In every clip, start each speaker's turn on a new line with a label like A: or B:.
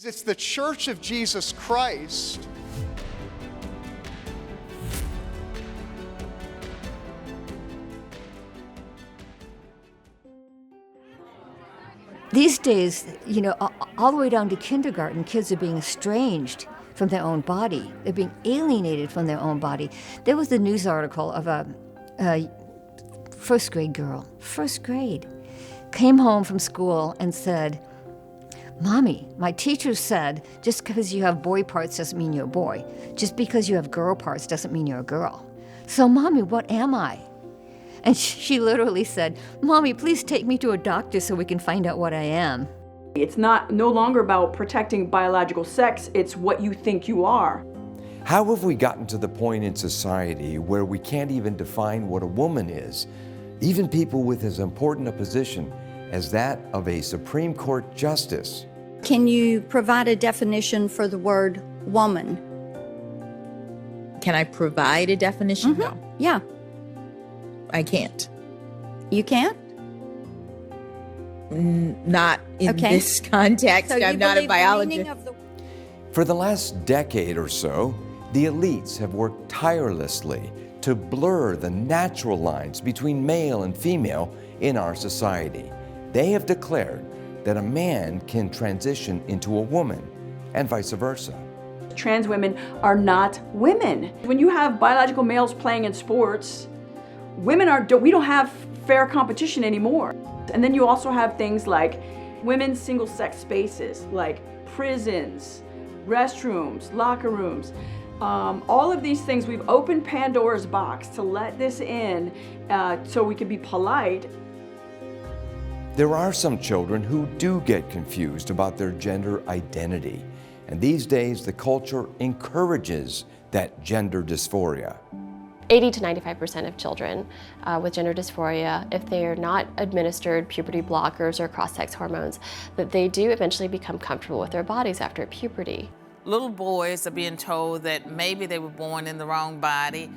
A: It's the Church of Jesus Christ.
B: These days, all the way down to kindergarten, kids are being estranged from their own body. They're being alienated from their own body. There was a news article of a first grade girl, came home from school and said, "Mommy, my teacher said just because you have boy parts doesn't mean you're a boy. Just because you have girl parts doesn't mean you're a girl. So, Mommy, what am I?" And she literally said, "Mommy, please take me to a doctor so we can find out what I am."
C: It's no longer about protecting biological sex, it's what you think you are.
D: How have we gotten to the point in society where we can't even define what a woman is? Even people with as important a position as that of a Supreme Court justice.
E: Can you provide a definition for the word woman?
F: Can I provide a definition?
E: Mm-hmm.
F: No,
E: Yeah.
F: I can't.
E: You can't?
F: Not in this context.
E: So you
F: I'm not a
E: believe the
F: biologist.
E: meaning of the
D: For the last decade or so, the elites have worked tirelessly to blur the natural lines between male and female in our society. They have declared that a man can transition into a woman and vice versa.
C: Trans women are not women. When you have biological males playing in sports, we don't have fair competition anymore. And then you also have things like women's single-sex spaces, like prisons, restrooms, locker rooms. All of these things, we've opened Pandora's box to let this in so we can be polite.
D: There are some children who do get confused about their gender identity, and these days the culture encourages that gender dysphoria.
G: 80 to 95% of children with gender dysphoria, if they are not administered puberty blockers or cross-sex hormones, that they do eventually become comfortable with their bodies after puberty.
H: Little boys are being told that maybe they were born in the wrong body,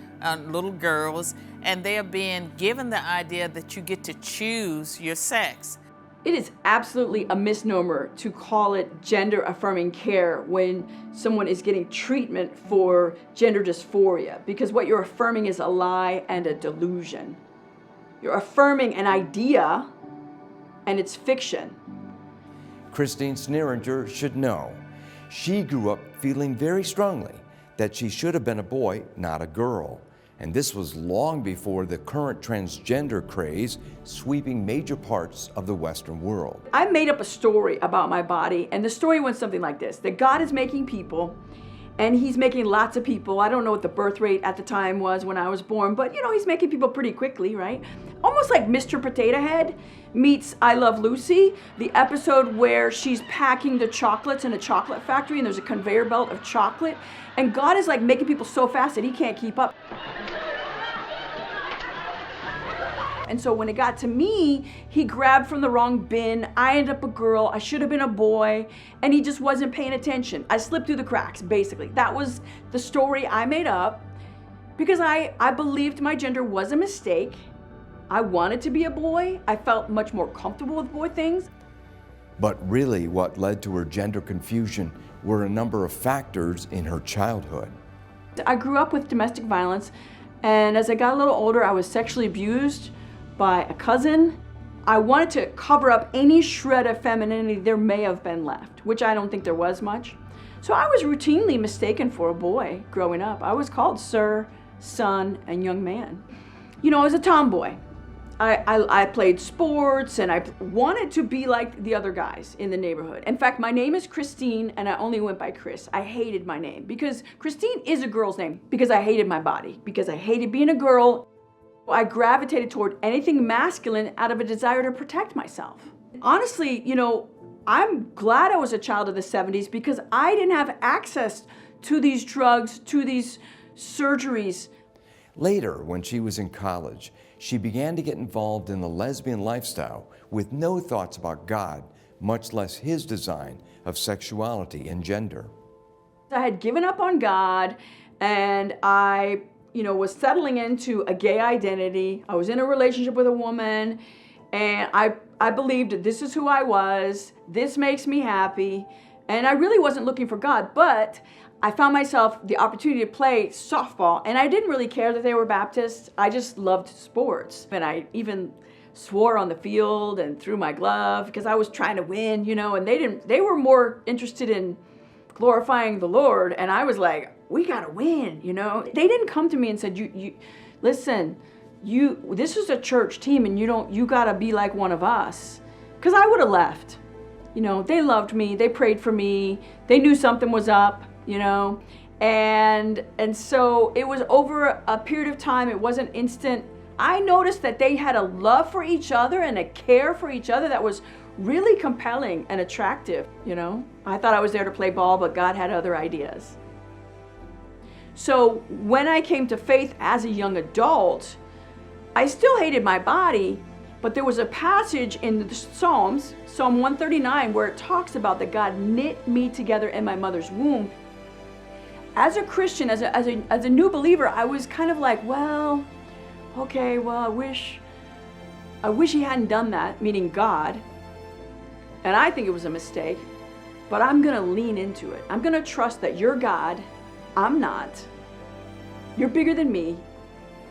H: little girls, and they are being given the idea that you get to choose your sex.
C: It is absolutely a misnomer to call it gender-affirming care when someone is getting treatment for gender dysphoria, because what you're affirming is a lie and a delusion. You're affirming an idea, and it's fiction.
D: Christine Sneeringer should know. She grew up feeling very strongly that she should have been a boy, not a girl. And this was long before the current transgender craze sweeping major parts of the Western world.
C: I made up a story about my body, and the story went something like this: that God is making people, and He's making lots of people. I don't know what the birth rate at the time was when I was born, but He's making people pretty quickly, right? Almost like Mr. Potato Head meets I Love Lucy, the episode where she's packing the chocolates in a chocolate factory and there's a conveyor belt of chocolate, and God is like making people so fast that He can't keep up. And so when it got to me, He grabbed from the wrong bin. I ended up a girl. I should have been a boy. And He just wasn't paying attention. I slipped through the cracks, basically. That was the story I made up because I believed my gender was a mistake. I wanted to be a boy. I felt much more comfortable with boy things.
D: But really what led to her gender confusion were a number of factors in her childhood.
C: I grew up with domestic violence, and as I got a little older, I was sexually abused by a cousin. I wanted to cover up any shred of femininity there may have been left, which I don't think there was much. So I was routinely mistaken for a boy growing up. I was called sir, son, and young man. I was a tomboy. I played sports, and I wanted to be like the other guys in the neighborhood. In fact, my name is Christine, and I only went by Chris. I hated my name because Christine is a girl's name, because I hated my body, because I hated being a girl. I gravitated toward anything masculine out of a desire to protect myself. Honestly, I'm glad I was a child of the 70s because I didn't have access to these drugs, to these surgeries.
D: Later, when she was in college, she began to get involved in the lesbian lifestyle with no thoughts about God, much less His design of sexuality and gender.
C: I had given up on God, and I was settling into a gay identity. I was in a relationship with a woman, and I believed that this is who I was, this makes me happy, And I really wasn't looking for God, but I found myself the opportunity to play softball, and I didn't really care that they were Baptists. I just loved sports. And I even swore on the field and threw my glove because I was trying to win, and they were more interested in glorifying the Lord, and I was like, we gotta win, They didn't come to me and said, you listen, this is a church team and you gotta be like one of us. Because I would have left. They loved me, they prayed for me, they knew something was up, and so it was over a period of time. It wasn't instant. I noticed that they had a love for each other and a care for each other that was really compelling and attractive, I thought I was there to play ball, but God had other ideas. So when I came to faith as a young adult, I still hated my body, but there was a passage in the Psalms, Psalm 139, where it talks about that God knit me together in my mother's womb. As a Christian, as a new believer, I was kind of like, well, okay, well, I wish he hadn't done that, meaning God. And I think it was a mistake, but I'm gonna lean into it. I'm gonna trust that you're God, I'm not. You're bigger than me.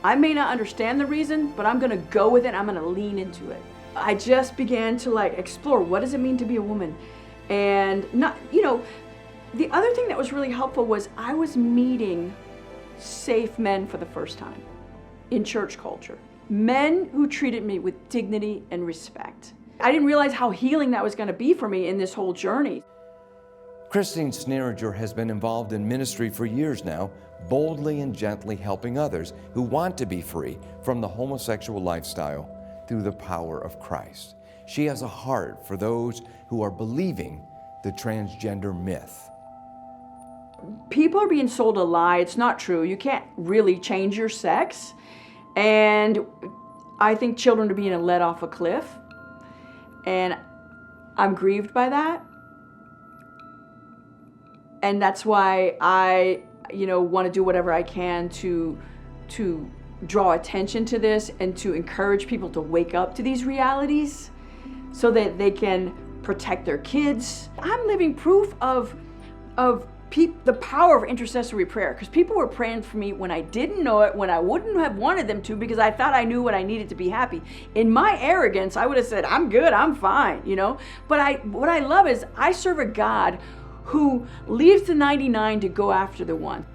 C: I may not understand the reason, but I'm gonna go with it, I'm gonna lean into it. I just began to explore, what does it mean to be a woman? And the other thing that was really helpful was I was meeting safe men for the first time in church culture. Men who treated me with dignity and respect. I didn't realize how healing that was going to be for me in this whole journey.
D: Christine Sneeringer has been involved in ministry for years now, boldly and gently helping others who want to be free from the homosexual lifestyle through the power of Christ. She has a heart for those who are believing the transgender myth.
C: People are being sold a lie. It's not true. You can't really change your sex. And I think children are being led off a cliff. And I'm grieved by that. And that's why I, want to do whatever I can to draw attention to this and to encourage people to wake up to these realities so that they can protect their kids. I'm living proof of the power of intercessory prayer, because people were praying for me when I didn't know it, when I wouldn't have wanted them to, because I thought I knew what I needed to be happy. In my arrogance, I would have said, I'm good, I'm fine, But what I love is I serve a God who leaves the 99 to go after the one.